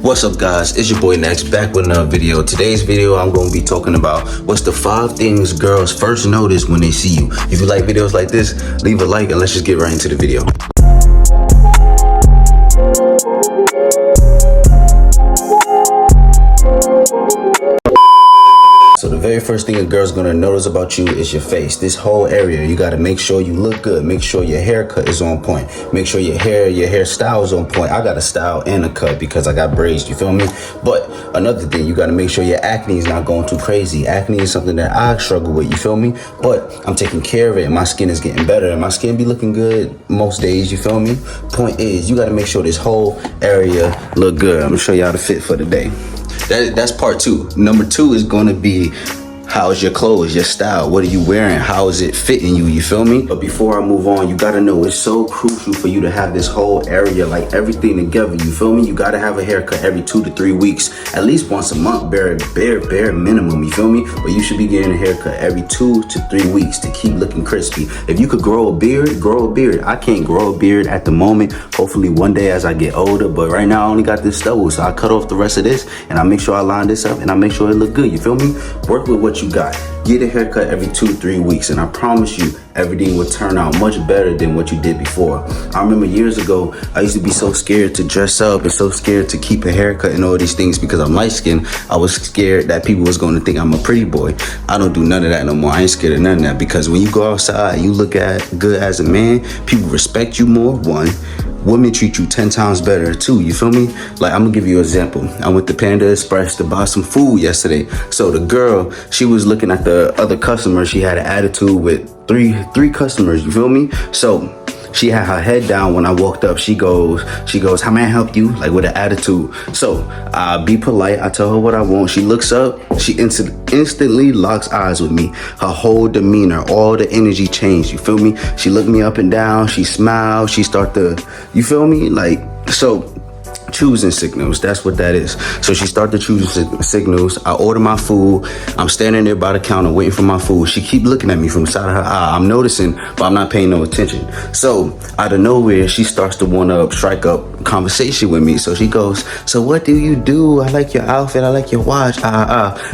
What's up, guys? It's your boy Next, back with another video. Today's video, I'm going to be talking about what's the 5 things girls first notice when they see you. If you like videos like this, leave a like and let's just get right into the video. So the very first thing a girl's gonna notice about you is your face. This whole area, you gotta make sure you look good. Make sure your haircut is on point. Make sure your hairstyle is on point. I got a style and a cut because I got braids, you feel me? But another thing, you gotta make sure your acne is not going too crazy. Acne is something that I struggle with, you feel me? But I'm taking care of it and my skin is getting better and my skin be looking good most days, you feel me? Point is, you gotta make sure this whole area look good. I'm gonna show y'all the fit for the day. That's part 2. Number 2 is gonna be, how's your clothes, your style? What are you wearing? How is it fitting you? You feel me? But before I move on, you gotta know it's so crucial for you to have this whole area, like everything together. You feel me? You gotta have a haircut every 2 to 3 weeks, at least once a month, bare minimum. You feel me? But you should be getting a haircut every 2 to 3 weeks to keep looking crispy. If you could grow a beard, grow a beard. I can't grow a beard at the moment. Hopefully one day as I get older. But right now I only got this stubble, so I cut off the rest of this and I make sure I line this up and I make sure it look good. You feel me? Work with what you got. Get a haircut every 2 to 3 weeks and I promise you everything will turn out much better than what you did before. I remember years ago I used to be so scared to dress up and so scared to keep a haircut and all these things because I'm light skinned. I was scared that people was going to think I'm a pretty boy. I don't do none of that no more. I ain't scared of none of that because when you go outside and you look at good as a man, people respect you more. 1, women treat you 10 times better too, you feel me? Like, I'm gonna give you an example. I went to Panda Express to buy some food yesterday. So the girl, she was looking at the other customers. She had an attitude with three customers, you feel me? So she had her head down when I walked up. She goes, how may I help you? Like, with an attitude. So I be polite. I tell her what I want. She looks up. She instantly locks eyes with me. Her whole demeanor, all the energy changed. You feel me? She looked me up and down. She smiled. She start to, you feel me? Like, so choosing signals, that's what that is. So she started choosing signals. I order my food. I'm standing there by the counter waiting for my food. She keep looking at me from the side of her eye. I'm noticing, but I'm not paying no attention. So out of nowhere, she starts to want to strike up conversation with me. So she goes, so what do you do? I like your outfit. I like your watch.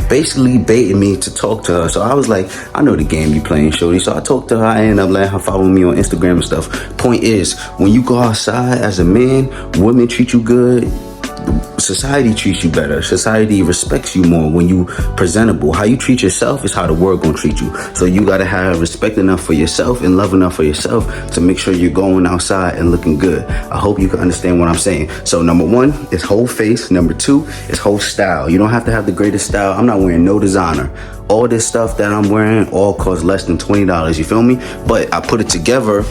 Basically baiting me to talk to her. So I was like, I know the game you playing, shorty. So I talked to her. I ended up letting her follow me on Instagram and stuff. Point is, when you go outside as a man, women treat you good. Society treats you better. Society respects you more when you presentable. How you treat yourself is how the world gonna treat you. So you gotta have respect enough for yourself and love enough for yourself to make sure you're going outside and looking good. I hope you can understand what I'm saying. So number 1 is whole face. Number 2 is whole style. You don't have to have the greatest style. I'm not wearing no designer. All this stuff that I'm wearing all costs less than $20. You feel me? But I put it together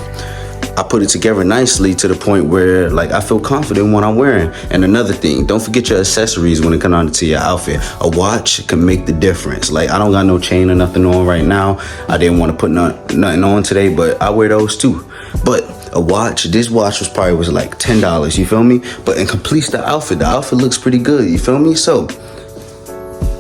nicely to the point where, like, I feel confident in what I'm wearing. And another thing, don't forget your accessories when it comes down to your outfit. A watch can make the difference. Like, I don't got no chain or nothing on right now. I didn't want to put nothing on today, but I wear those too. But a watch, this watch was like $10, you feel me? But it completes the outfit. The outfit looks pretty good, you feel me? So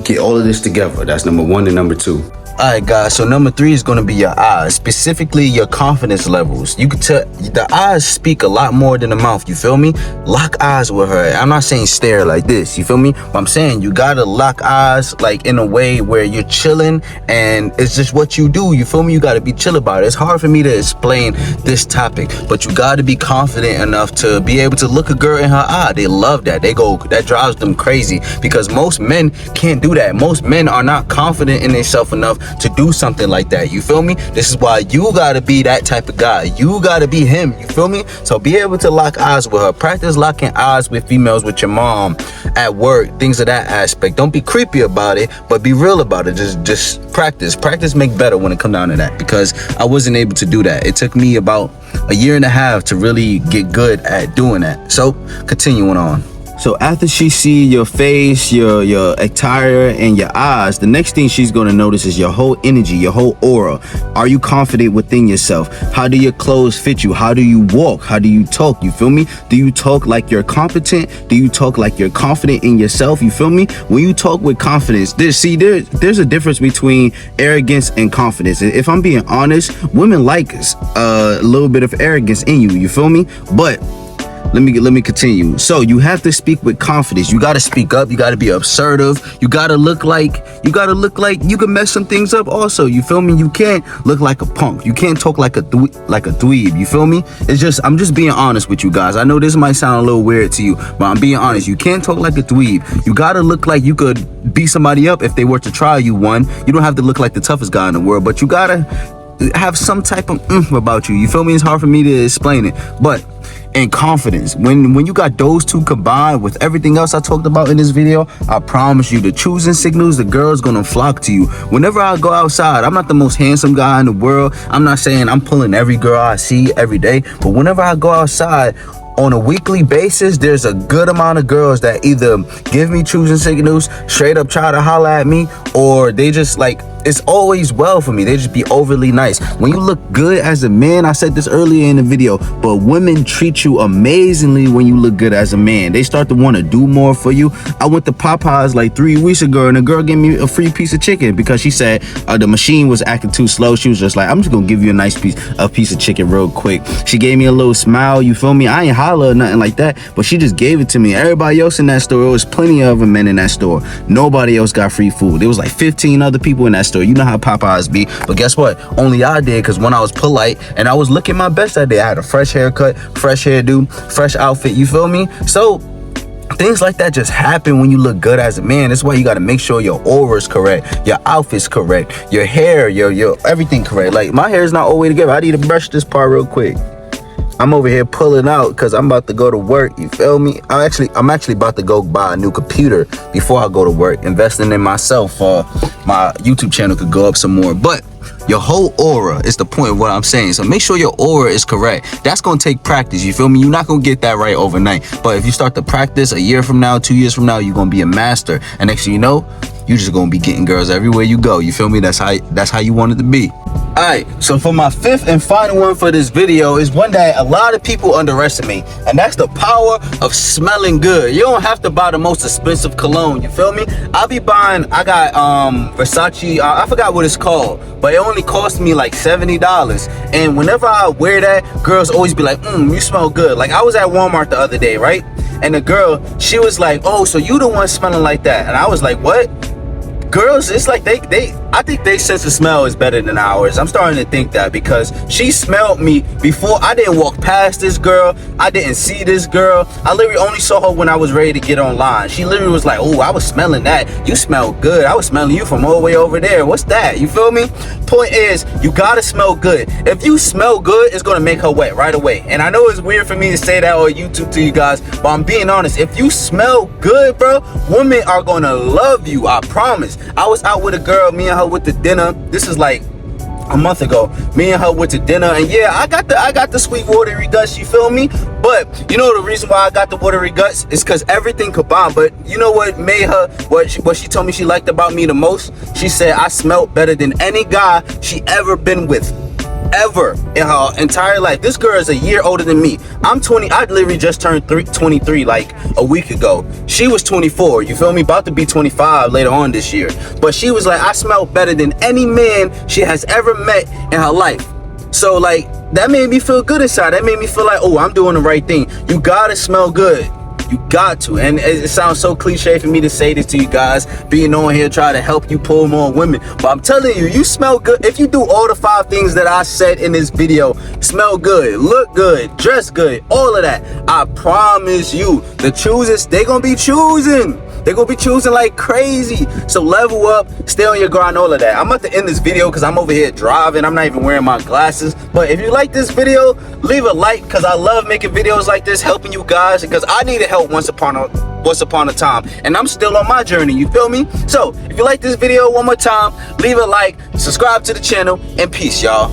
get all of this together. That's number 1 and number 2. Alright, guys, so number 3 is going to be your eyes, specifically your confidence levels. You can tell the eyes speak a lot more than the mouth, you feel me? Lock eyes with her. I'm not saying stare like this, you feel me? But I'm saying you gotta lock eyes like in a way where you're chilling and it's just what you do, you feel me? You gotta be chill about it. It's hard for me to explain this topic, but you gotta be confident enough to be able to look a girl in her eye. They love that. That drives them crazy because most men can't do that. Most men are not confident in themselves enough to do something like that, you feel me? This is why you gotta be that type of guy. You gotta be him, you feel me? So be able to lock eyes with her. Practice locking eyes with females, with your mom, at work, things of that aspect. Don't be creepy about it, but be real about it. Just practice make better when it comes down to that, because I wasn't able to do that. It took me about a year and a half to really get good at doing that. So continuing on. So after she see your face, your attire, and your eyes, the next thing she's going to notice is your whole energy, your whole aura. Are you confident within yourself? How do your clothes fit you? How do you walk? How do you talk? You feel me? Do you talk like you're competent? Do you talk like you're confident in yourself? You feel me? When you talk with confidence, there's a difference between arrogance and confidence. If I'm being honest, women like a little bit of arrogance in you. You feel me? But let me continue. So you have to speak with confidence. You got to speak up. You got to be assertive. You got to look like you can mess some things up also. You feel me? You can't look like a punk. You can't talk like a dweeb. You feel me? I'm just being honest with you guys. I know this might sound a little weird to you, but I'm being honest. You can't talk like a dweeb. You got to look like you could beat somebody up if they were to try you one. You don't have to look like the toughest guy in the world, but you got to have some type of about you. You feel me? It's hard for me to explain it, but and confidence. When you got those two combined with everything else I talked about in this video, I promise you, the choosing signals, the girl's gonna flock to you. Whenever I go outside, I'm not the most handsome guy in the world. I'm not saying I'm pulling every girl I see every day, but whenever I go outside on a weekly basis, there's a good amount of girls that either give me choosing signals, straight up try to holler at me, or they just like, it's always well for me. They just be overly nice. When you look good as a man, I said this earlier in the video, but women treat you amazingly when you look good as a man. They start to want to do more for you. I went to Popeyes like 3 weeks ago, and a girl gave me a free piece of chicken because she said the machine was acting too slow. She was just like, I'm just gonna give you a piece of chicken real quick. She gave me a little smile, you feel me? I ain't holler or nothing like that, but she just gave it to me. Everybody else in that store, it was plenty of men in that store. Nobody else got free food. There was like 15 other people in that store. You know how Popeyes be, but guess what? Only I did, because when I was polite and I was looking my best that day, I had a fresh haircut, fresh hairdo, fresh outfit, you feel me? So things like that just happen when you look good as a man. That's why you got to make sure your aura is correct, your outfit's correct, your hair, your everything correct. Like, my hair is not all the way together. I need to brush this part real quick. I'm over here pulling out because I'm about to go to work. You feel me? I'm actually about to go buy a new computer before I go to work, investing in myself. My YouTube channel could go up some more. But your whole aura is the point of what I'm saying. So make sure your aura is correct. That's going to take practice. You feel me? You're not going to get that right overnight. But if you start to practice a year from now, 2 years from now, you're going to be a master. And next thing you know, you just gonna be getting girls everywhere you go. You feel me? That's how you want it to be. Alright, so for my fifth and final one for this video is one that a lot of people underestimate, and that's the power of smelling good. You don't have to buy the most expensive cologne, you feel me? I got Versace, I forgot what it's called, but it only cost me like $70. And whenever I wear that, girls always be like, you smell good. Like, I was at Walmart the other day, right? And the girl, she was like, oh, so you the one smelling like that? And I was like, what? Girls, it's like I think their sense of smell is better than ours. I'm starting to think that, because she smelled me before. I didn't walk past this girl. I didn't see this girl. I literally only saw her when I was ready to get online. She literally was like, oh, I was smelling that. You smell good. I was smelling you from all the way over there. What's that? You feel me? Point is, you gotta smell good. If you smell good, it's gonna make her wet right away. And I know it's weird for me to say that on YouTube to you guys, but I'm being honest. If you smell good, bro, women are gonna love you. I promise. I was out with a girl, me and her went to dinner. This is like a month ago. Me and her went to dinner, and yeah, I got the sweet watery guts, you feel me? But you know the reason why I got the watery guts is because everything combined. But you know what made her, what she told me she liked about me the most? She said I smelled better than any guy she ever been with, ever in her entire life. This girl is a year older than me. I'm 20. I literally just turned 23 like a week ago. She was 24, you feel me? About to be 25 later on this year. But she was like, I smell better than any man she has ever met in her life. So like, that made me feel good inside. That made me feel like, oh, I'm doing the right thing. You gotta smell good. You got to. And it sounds so cliche for me to say this to you guys, being on here trying to help you pull more women, but I'm telling you, you smell good. If you do all the 5 things that I said in this video, smell good, look good, dress good, all of that, I promise you, the choosers, they gonna be choosing. They're gonna be choosing like crazy. So level up, stay on your grind, all of that. I'm about to end this video because I'm over here driving. I'm not even wearing my glasses. But if you like this video, leave a like, because I love making videos like this, helping you guys, because I needed help once upon a time, and I'm still on my journey, you feel me? So if you like this video, one more time, leave a like, subscribe to the channel, and peace, y'all.